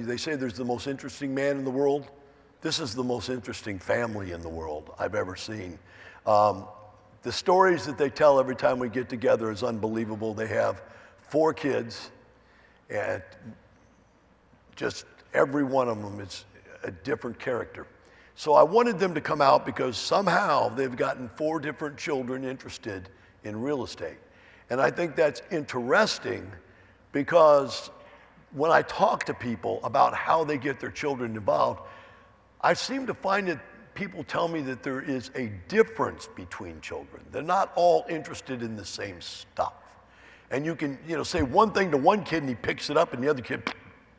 They say there's the most interesting man in the world. This is the most interesting family in the world I've ever seen. The stories that they tell every time we get together is unbelievable. They have 4 kids, and just every one of them is a different character. So I wanted them to come out because somehow they've gotten 4 different children interested in real estate. And I think that's interesting because when I talk to people about how they get their children involved, I seem to find that people tell me that there is a difference between children. They're not all interested in the same stuff. And you can, say one thing to one kid and he picks it up and the other kid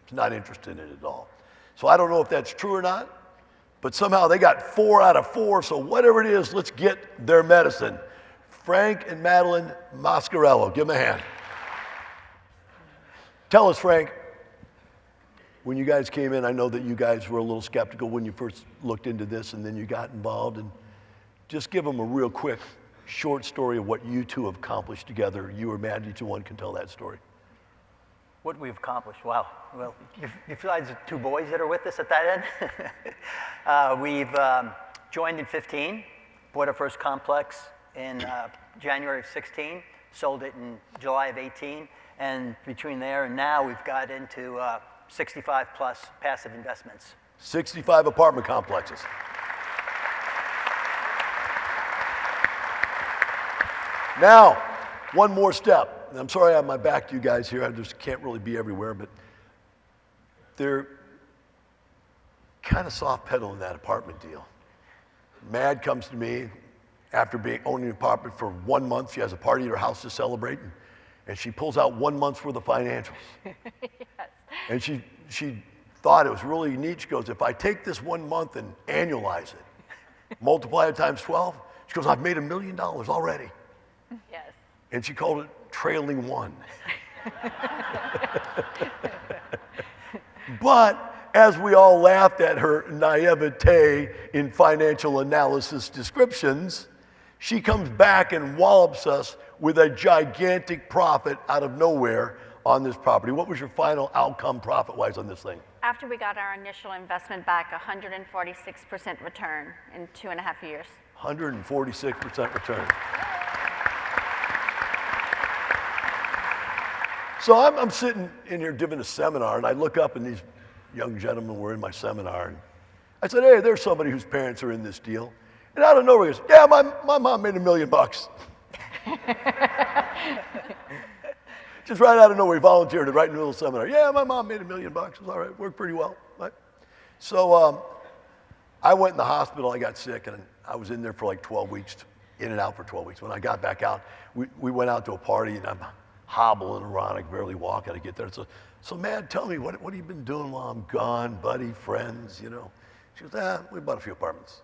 is not interested in it at all. So I don't know if that's true or not, but somehow they got 4 out of 4, so whatever it is, let's get their medicine. Frank and Madeline Moscariello, give them a hand. Tell us, Frank, when you guys came in, I know that you guys were a little skeptical when you first looked into this and then you got involved, and just give them a real quick, short story of what you two have accomplished together. You or Matt, each one can tell that story. What we've accomplished, wow. Well, besides the 2 boys that are with us at that end, we've joined in 15, bought our first complex in January of 16, sold it in July of 18, and between there and now we've got into 65 plus passive investments. 65 apartment complexes. Now, one more step. I'm sorry I have my back to you guys here. I just can't really be everywhere, but they're kind of soft pedaling that apartment deal. Mad comes to me after owning an apartment for 1 month. She has a party at her house to celebrate, and she pulls out 1 month's worth of financials. Yes. And she thought it was really neat. She goes, if I take this 1 month and annualize it, multiply it times 12, she goes, I've made $1 million already. Yes. And she called it trailing 1. But as we all laughed at her naivete in financial analysis descriptions, she comes back and wallops us with a gigantic profit out of nowhere on this property. What was your final outcome profit-wise on this thing? After we got our initial investment back, 146% return in 2.5 years. 146% return. So I'm sitting in here giving a seminar, and I look up, and these young gentlemen were in my seminar. And I said, hey, there's somebody whose parents are in this deal. And out of nowhere, he goes, yeah, my mom made $1 million. Just right out of nowhere, he volunteered right in the middle of the seminar. Yeah, my mom made $1 million. It was all right, worked pretty well. Right? So I went in the hospital. I got sick, and I was in there for like 12 weeks, in and out for 12 weeks. When I got back out, we went out to a party, and I'm hobbling around. I could barely walk. I had to get there. So Mad, tell me, what have you been doing while I'm gone, buddy, friends, She goes, we bought a few apartments.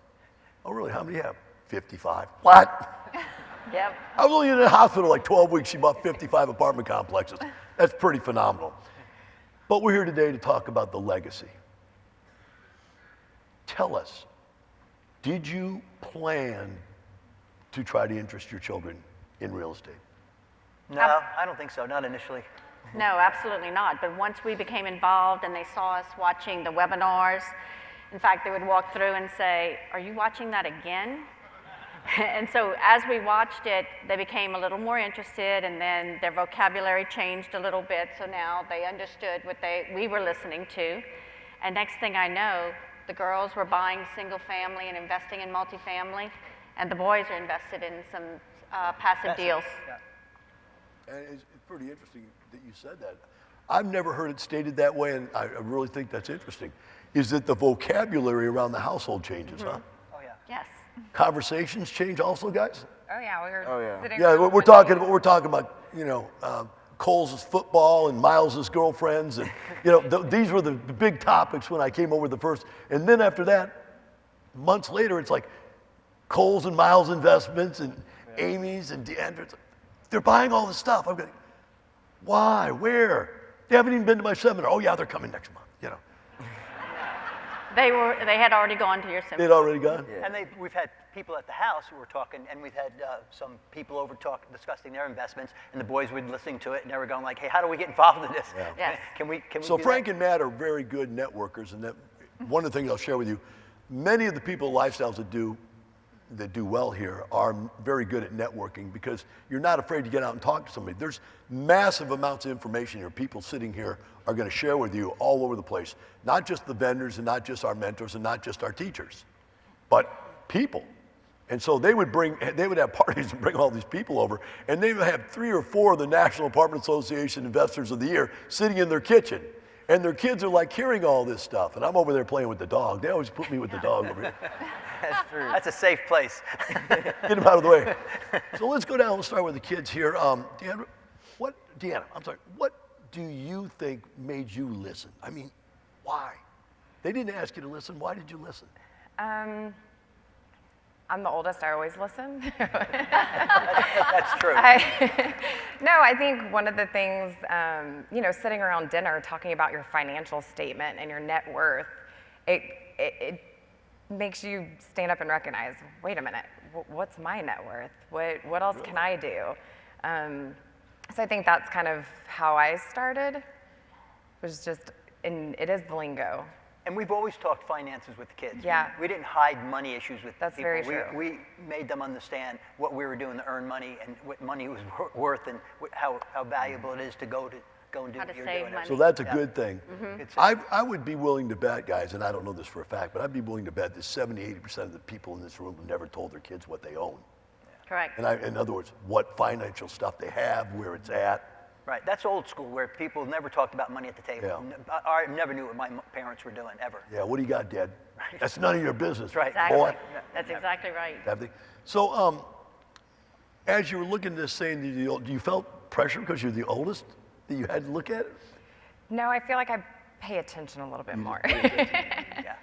Oh, really? How many do you have? 55. What? Yep. I was only in the hospital like 12 weeks. She bought 55 apartment complexes. That's pretty phenomenal. But we're here today to talk about the legacy. Tell us, did you plan to try to interest your children in real estate? No, I don't think so, not initially. No, absolutely not. But once we became involved and they saw us watching the webinars, in fact, they would walk through and say, are you watching that again? And so as we watched it, they became a little more interested, and then their vocabulary changed a little bit, so now they understood what we were listening to. And next thing I know, the girls were buying single family and investing in multifamily, and the boys are invested in some passive deals. Yeah. And it's pretty interesting that you said that. I've never heard it stated that way, and I really think that's interesting, is that the vocabulary around the household changes, huh? Oh, yeah. Yes. Conversations change also, guys? Oh yeah, we were sitting Yeah, around we're talking about, Cole's football and Miles' girlfriends, and these were the big topics when I came over the first. And then after that, months later, it's like Cole's and Miles' investments and Amy's and Deandra's. They're buying all this stuff. I'm going, why? Where? They haven't even been to my seminar. Oh yeah, they're coming next month. They had already gone to your They'd seminar. already gone? And we've had people at the house who were talking, and we've had some people over discussing their investments, and the boys were listening to it, and they were going like, hey, how do we get involved in this? Yeah. Yes. Can we So do Frank that? and Matt are very good networkers, and that one of the things I'll share with you, many of the people lifestyles that do well here are very good at networking because you're not afraid to get out and talk to somebody. There's massive amounts of information here. People sitting here are going to share with you all over the place. Not just the vendors and not just our mentors and not just our teachers, but people. And so they would have parties and bring all these people over, and they would have 3 or 4 of the National Apartment Association Investors of the Year sitting in their kitchen. And their kids are like hearing all this stuff, and I'm over there playing with the dog. They always put me with the dog over here. That's true. That's a safe place. Get them out of the way. So let's go down. Let's start with the kids here. Deanna, what do you think made you listen? I mean, why? They didn't ask you to listen. Why did you listen? I'm the oldest, I always listen. That's true. No, I think one of the things, sitting around dinner talking about your financial statement and your net worth, it makes you stand up and recognize, wait a minute, what's my net worth? What else can I do? So I think that's kind of how I started, was just, and it is the lingo. And we've always talked finances with the kids. Yeah. We didn't hide money issues with That's people. very true. We made them understand what we were doing to earn money and what money was worth and how valuable it is to go and do How what to you're save doing. money. So that's a Yeah. good thing. It's I would be willing to bet, guys, and I don't know this for a fact, but I'd be willing to bet that 70-80% of the people in this room have never told their kids what they own. Correct. And in other words, what financial stuff they have, where it's at. right. That's old school where people never talked about money at the table. Yeah. I never knew what my parents were doing, ever. Yeah, what do you got, Dad? That's none of your business, Right. Exactly. boy. That's exactly right. Everything. So, as you were looking at this, saying that do you felt pressure because you're the oldest that you had to look at it? No, I feel like I pay attention a little bit more. Yeah.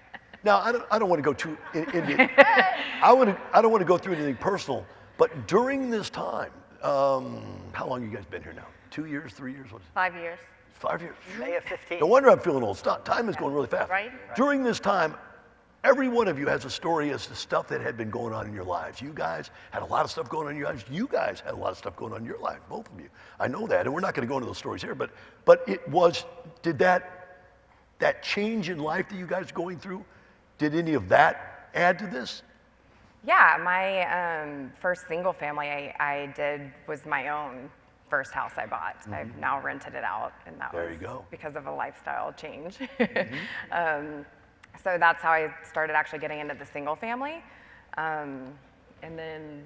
Now, I don't want to go too into. I don't want to go through anything personal, but during this time, how long you guys been here now? 2 years, 3 years? What is it? 5 years. 5 years. May of 15. No wonder I'm feeling old. Time is going really fast. Right. During this time, every one of you has a story as to stuff that had been going on in your lives. You guys had a lot of stuff going on in your lives. You guys had a lot of stuff going on in your life, both of you. I know that, and we're not going to go into those stories here, but did that change in life that you guys are going through, did any of that add to this? Yeah, my first single family I did was my own first house I bought. I've now rented it out, and that There was you go. because of a lifestyle change. So that's how I started actually getting into the single family. And then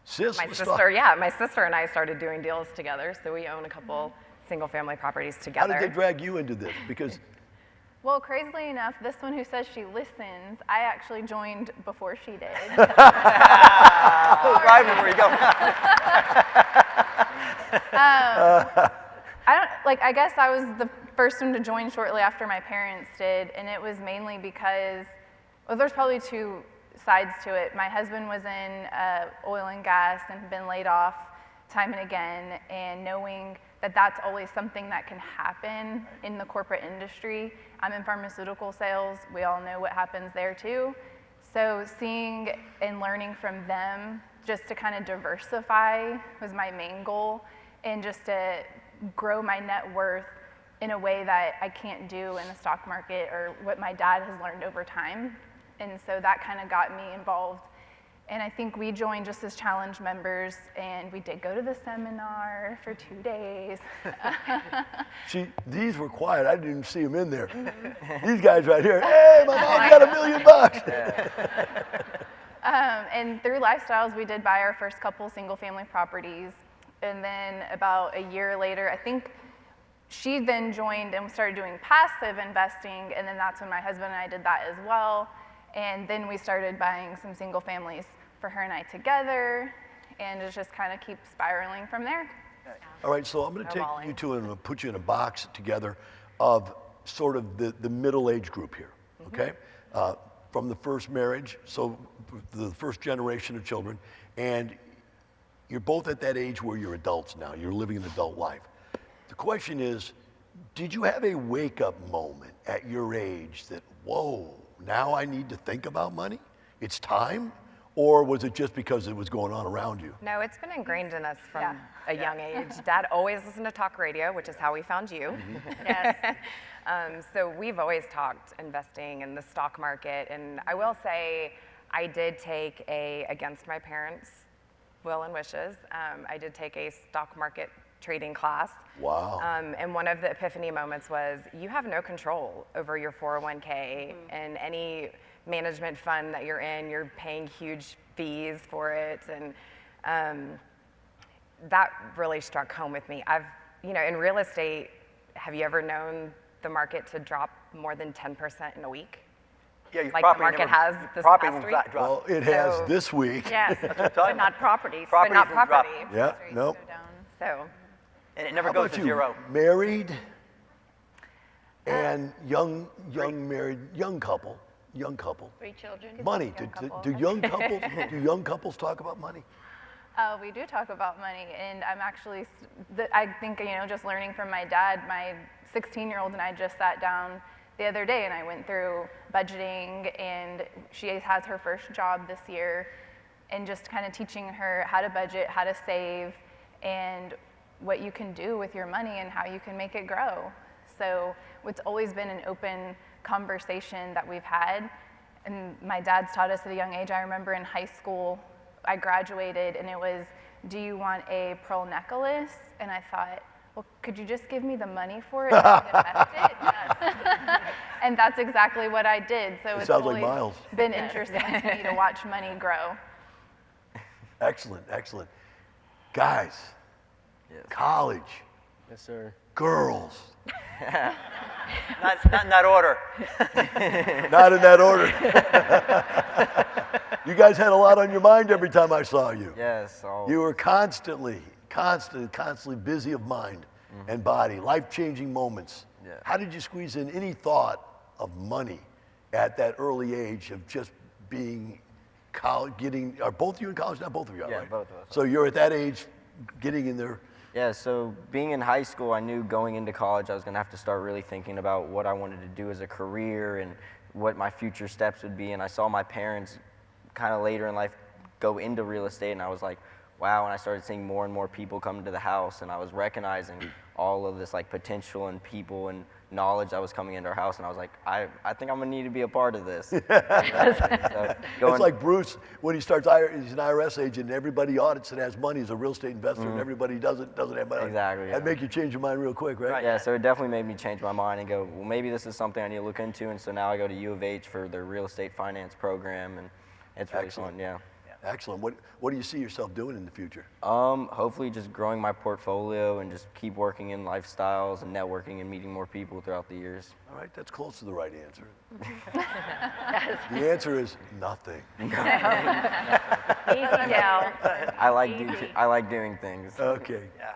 Sis, my let's sister, talk. my sister and I started doing deals together. So we own a couple single family properties How together. did they drag you into this? Because Well, crazily enough, this one who says she listens, I actually joined before she did. Rivalry, go. I guess I was the first one to join shortly after my parents did, and it was mainly because, well, there's probably 2 sides to it. My husband was in oil and gas and had been laid off time and again, and knowing that that's always something that can happen in the corporate industry. I'm in pharmaceutical sales. We all know what happens there too. So seeing and learning from them just to kind of diversify was my main goal, and just to grow my net worth in a way that I can't do in the stock market or what my dad has learned over time. And so that kind of got me involved. And I think we joined just as challenge members, and we did go to the seminar for 2 days. see, these were quiet. I didn't even see them in there. These guys right here. Hey, my mom got $1 million. And through Lifestyles, we did buy our first couple single-family properties. And then about a year later, I think she then joined and started doing passive investing, and then that's when my husband and I did that as well. And then we started buying some single families for her and I together, and it just kind of keeps spiraling from there. All right, so I'm going to take Snowballing. you two and I'm going to put you in a box together of sort of the middle age group here, okay? From the first marriage, so the first generation of children, and you're both at that age where you're adults now. You're living an adult life. The question is, did you have a wake-up moment at your age that, whoa, now I need to think about money? It's time? Or was it just because it was going on around you? No, it's been ingrained in us from a young age. Dad always listened to talk radio, which is how we found you. Yes. So we've always talked investing in the stock market. And I will say, I did take against my parents' will and wishes, I did take a stock market trading class. Wow. And one of the epiphany moments was, you have no control over your 401k and any management fund that you're in, you're paying huge fees for it. And that really struck home with me. In real estate, have you ever known the market to drop more than 10% in a week? Yeah, your Like property the market never- has your this property past will week? not drop. Well, it has So- this week. Yes, but not properties. Properties But not will drop. property. Yeah, Rates nope. go down. So, And it never How goes about to you? zero. Married and young married, young couple. 3 children. Money, Young couple. do young couples talk about money? We do talk about money, and I'm actually, I think, just learning from my dad, my 16-year-old and I just sat down the other day and I went through budgeting, and she has her first job this year, and just kind of teaching her how to budget, how to save, and what you can do with your money and how you can make it grow. So it's always been an open conversation that we've had, and my dad's taught us at a young age. I remember in high school, I graduated and it was, do you want a pearl necklace? And I thought, well, could you just give me the money for it and I could invest it? And that's exactly what I did. So it's sounds like always Miles. been interesting to me to watch money grow. Excellent, excellent. Guys, college, Yes, sir. girls, Not in that order. not in that order. You guys had a lot on your mind every time I saw you. Yes. You were constantly busy of mind and body, life-changing moments. Yeah. How did you squeeze in any thought of money at that early age of just being college, are both of you in college? Not both of you are, Yeah, right? both of us. So you're at that age getting in there. Yeah, so being in high school, I knew going into college I was going to have to start really thinking about what I wanted to do as a career and what my future steps would be. And I saw my parents kind of later in life go into real estate, and I was like, wow. And I started seeing more and more people come to the house, and I was recognizing all of this like potential and people and knowledge that was coming into our house, and I was like, I think I'm gonna need to be a part of this. So It's like Bruce, when he starts, he's an IRS agent, and everybody audits that has money as a real estate investor, and everybody doesn't have money. Exactly, That'd yeah. make you change your mind real quick, right? Yeah, so it definitely made me change my mind and go, well, maybe this is something I need to look into. And so now I go to U of H for their real estate finance program, and it's really Excellent. fun, yeah. Excellent. What do you see yourself doing in the future? Hopefully just growing my portfolio and just keep working in lifestyles and networking and meeting more people throughout the years. All right, that's close to the right answer. The answer is nothing. Easy, Dell. I like doing things. Okay. Yeah.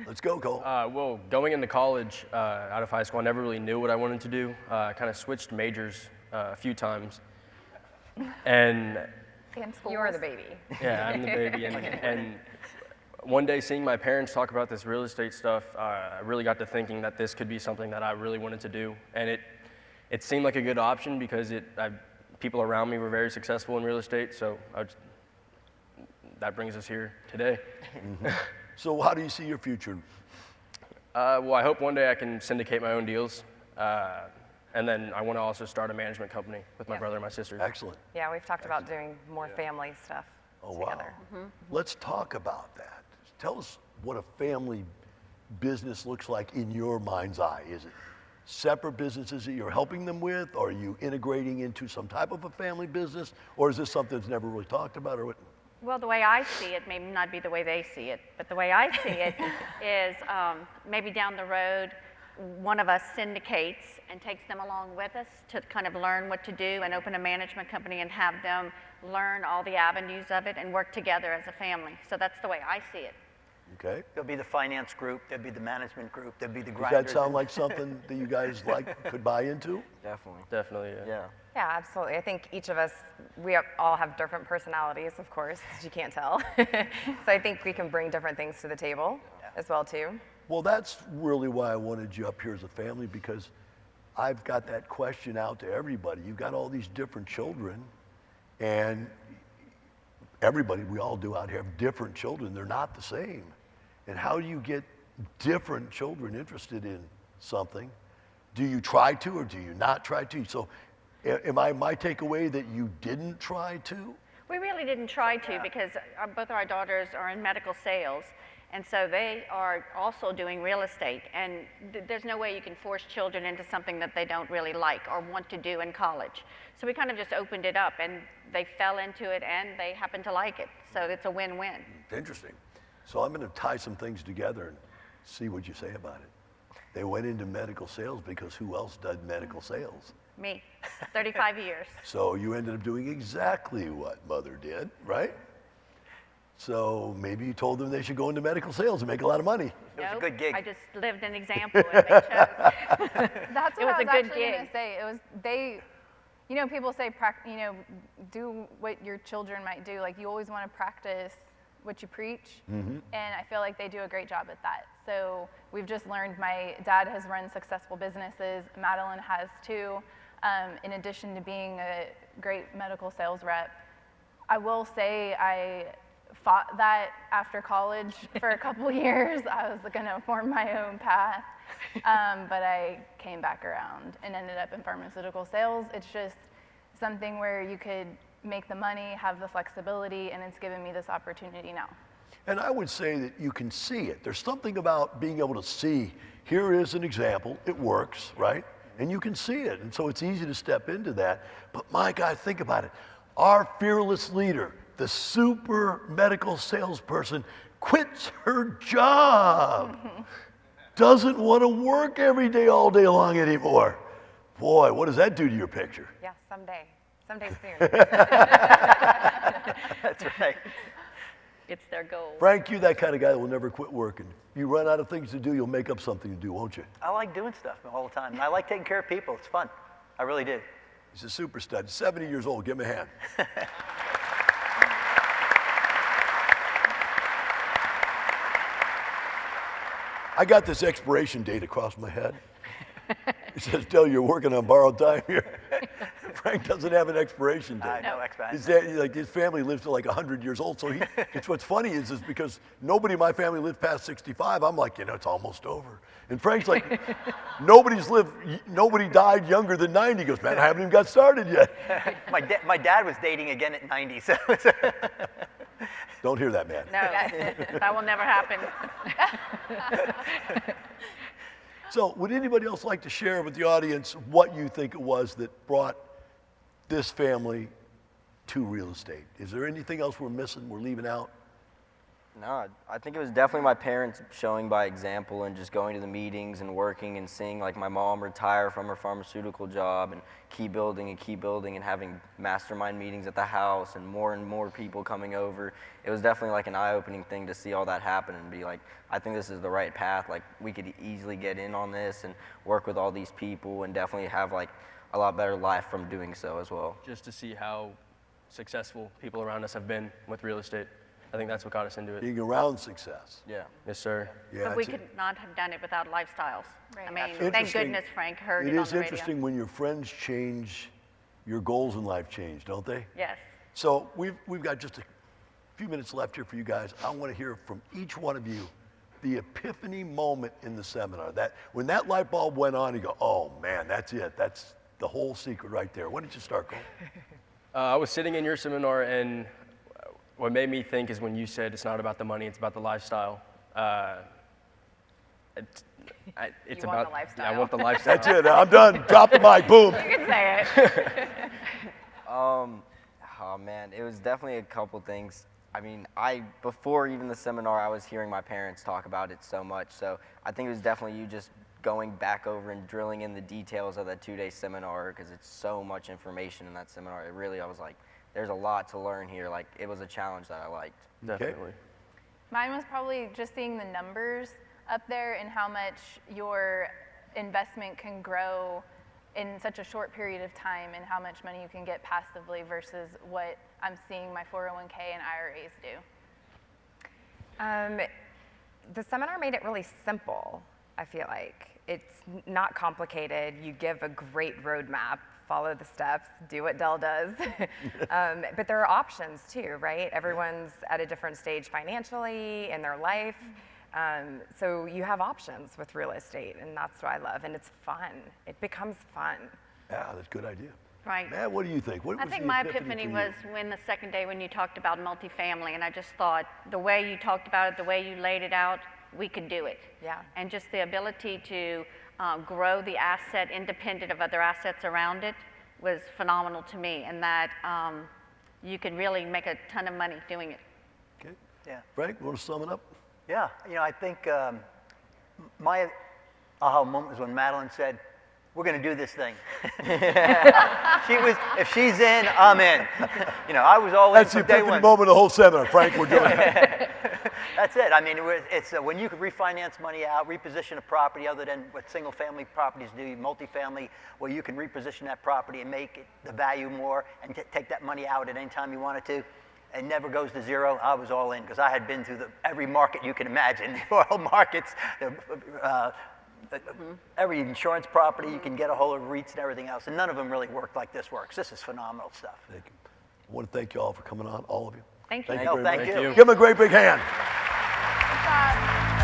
Let's go, Cole. Well, going into college, out of high school, I never really knew what I wanted to do. I kind of switched majors a few times. And And you are the baby. yeah, I'm the baby. And one day seeing my parents talk about this real estate stuff, I really got to thinking that this could be something that I really wanted to do. And it seemed like a good option because people around me were very successful in real estate. So that brings us here today. So how do you see your future? Well, I hope one day I can syndicate my own deals. And then I want to also start a management company with my Yeah. brother and my sister. Excellent. Yeah, we've talked about doing more family stuff Oh, together. wow. Let's talk about that. Tell us what a family business looks like in your mind's eye. Is it separate businesses that you're helping them with? Or are you integrating into some type of a family business? Or is this something that's never really talked about? Or what? Well, the way I see it, may not be the way they see it, but the way I see it is maybe down the road, one of us syndicates and takes them along with us to kind of learn what to do and open a management company and have them learn all the avenues of it and work together as a family. So that's the way I see it. Okay. There'll be the finance group, there'll be the management group, there'll be the Does grinders. that sound like something that you guys could buy into? Definitely. Definitely, yeah. Yeah. Yeah, absolutely. I think each of us, all have different personalities, of course, as you can't tell. So I think we can bring different things to the table as well, too. Well, that's really why I wanted you up here as a family, because I've got that question out to everybody. You've got all these different children, and everybody, we all do out here, have different children. They're not the same. And how do you get different children interested in something? Do you try to or do you not try to? So my takeaway that you didn't try to? We really didn't try to because both our daughters are in medical sales, and so they are also doing real estate. And there's no way you can force children into something that they don't really like or want to do in college. So we kind of just opened it up, and they fell into it, and they happen to like it. So it's a win-win. Interesting. So I'm going to tie some things together and see what you say about it. They went into medical sales because who else did medical sales? Me, 35 years. So you ended up doing exactly what Mother did, right? So maybe you told them they should go into medical sales and make a lot of money. It was a good gig. I just lived an example, and they chose. That's what It was I a was good actually going gig. to say. It was they, people say, do what your children might do. Like you always want to practice what you preach, and I feel like they do a great job at that. So we've just learned. My dad has run successful businesses. Madeline has too. In addition to being a great medical sales rep, I will say I fought that after college for a couple years. I was going to form my own path, but I came back around and ended up in pharmaceutical sales. It's just something where you could make the money, have the flexibility, and it's given me this opportunity now. And I would say that you can see it. There's something about being able to see, here is an example, it works, right? And you can see it, and so it's easy to step into that. But my God, think about it. Our fearless leader, the super medical salesperson, quits her job. Doesn't want to work every day, all day long anymore. Boy, what does that do to your picture? Yeah, someday. Someday soon. That's right. It's their goal. Frank, you're that kind of guy that will never quit working. If you run out of things to do, you'll make up something to do, won't you? I like doing stuff all the time. And I like taking care of people. It's fun. I really do. He's a super stud, 70 years old. Give him a hand. I got this expiration date across my head. It says, Del, you're working on borrowed time here. Frank doesn't have an expiration date. No expiration. His family lives to like 100 years old. So it's what's funny is because nobody in my family lived past 65. I'm like, it's almost over. And Frank's like, nobody died younger than 90. He goes, man, I haven't even got started yet. My dad was dating again at 90, so. Don't hear that, man. No, that will never happen. So would anybody else like to share with the audience what you think it was that brought this family to real estate? Is there anything else we're missing, we're leaving out? No, I think it was definitely my parents showing by example and just going to the meetings and working and seeing like my mom retire from her pharmaceutical job and keep building and having mastermind meetings at the house and more people coming over. It was definitely like an eye-opening thing to see all that happen and be like, I think this is the right path. Like we could easily get in on this and work with all these people and definitely have like a lot better life from doing so as well. Just to see how successful people around us have been with real estate. I think that's what got us into it. Being around success. Yeah. Yes, sir. Yeah, But we could not have done it without lifestyles. Right. I mean, thank Interesting. goodness Frank heard It it on is the radio. interesting when your friends change, your goals in life change, don't they? Yes. So we've got just a few minutes left here for you guys. I want to hear from each one of you the epiphany moment in the seminar. That when that light bulb went on, you go, oh man, that's it. That's the whole secret right there. Why don't you start, Cole? I was sitting in your seminar, and what made me think is when you said it's not about the money, it's about the lifestyle. It's You want the lifestyle. Yeah, I want the lifestyle. That's it. I'm done. Drop the mic. Boom. You can say it. Oh man, it was definitely a couple things. I mean, before even the seminar, I was hearing my parents talk about it so much. So I think it was definitely you just going back over and drilling in the details of that 2-day seminar because it's so much information in that seminar. I was like, there's a lot to learn here. Like, it was a challenge that I liked. Definitely. Mine was probably just seeing the numbers up there and how much your investment can grow in such a short period of time and how much money you can get passively versus what I'm seeing my 401k and IRAs do. The seminar made it really simple, I feel like. it's not complicated. You give a great roadmap, follow the steps, do what Dell does. But there are options too, right? Everyone's at a different stage financially in their life. So you have options with real estate, and that's what I love. And it's fun. It becomes fun. Yeah, that's a good idea. Right. Matt, what do you think? What I was think the my epiphany epiphany for was you? when the second day when you talked about multifamily, and I just thought the way you talked about it, the way you laid it out, we could do it. Yeah. And just the ability to grow the asset independent of other assets around it was phenomenal to me, and that you could really make a ton of money doing it. Okay. Yeah. Frank, want to sum it up? Yeah, I think my aha moment was when Madeline said, "We're going to do this thing." If she's in, I'm in. I was all in That's the from day epiphany one. moment of the whole seminar. Frank, we're doing it. That's it. I mean, it's when you can refinance money out, reposition a property other than what single-family properties do, multifamily, where you can reposition that property and make the value more and take that money out at any time you wanted to. It never goes to zero. I was all in because I had been through every market you can imagine, the oil markets, every insurance property you can get a hold of, REITs and everything else, and none of them really worked like this works. This is phenomenal stuff. Thank you. I want to thank you all for coming on, all of you. Thank you. Thank No, you very thank much. you. Give them a great big hand. Good job.